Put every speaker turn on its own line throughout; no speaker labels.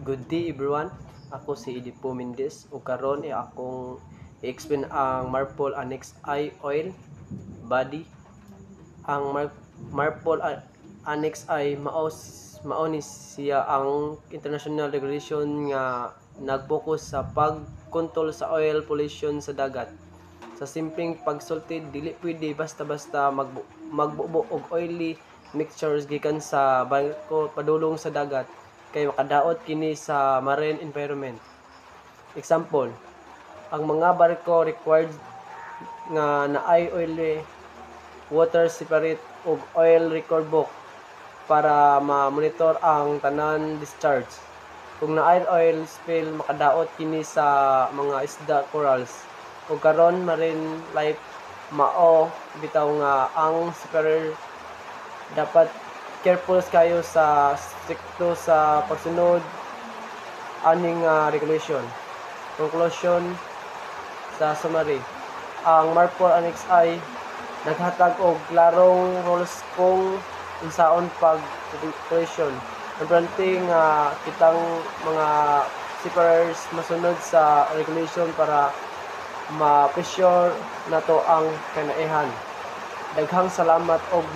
Good day everyone. Ako si Edipo Mendez ug karon akong i-explain ang Marpol Annex I oil body. Ang Marpol Annex I mao ni siya ang international regulation nga nag-focus sa pagkontrol sa oil pollution sa dagat. Sa simpleng pagsulti, dili pwede basta-basta magbubo og oily mixtures gikan sa barko padulong sa dagat kay makadaot kini sa marine environment. Example, ang mga barko required nga naay oily water separate ug oil record book para ma-monitor ang tanan discharge. Kung naay oil spill, makadaot kini sa mga isda corals. Ug karon marine life mao bitaw nga ang superior dapat careful kayo sa stricto sa pagsunod aning regulation. Conclusion sa summary, ang Marpol Annex I naghatag og klarong rules kung unsaon pag-regulation. Importante nga kitang mga seafarers masunod sa regulation para ma-pressure nato ang kanaihan. Daghang salamat og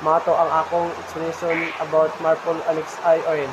mato ang akong explanation about Marpol Annex I oil.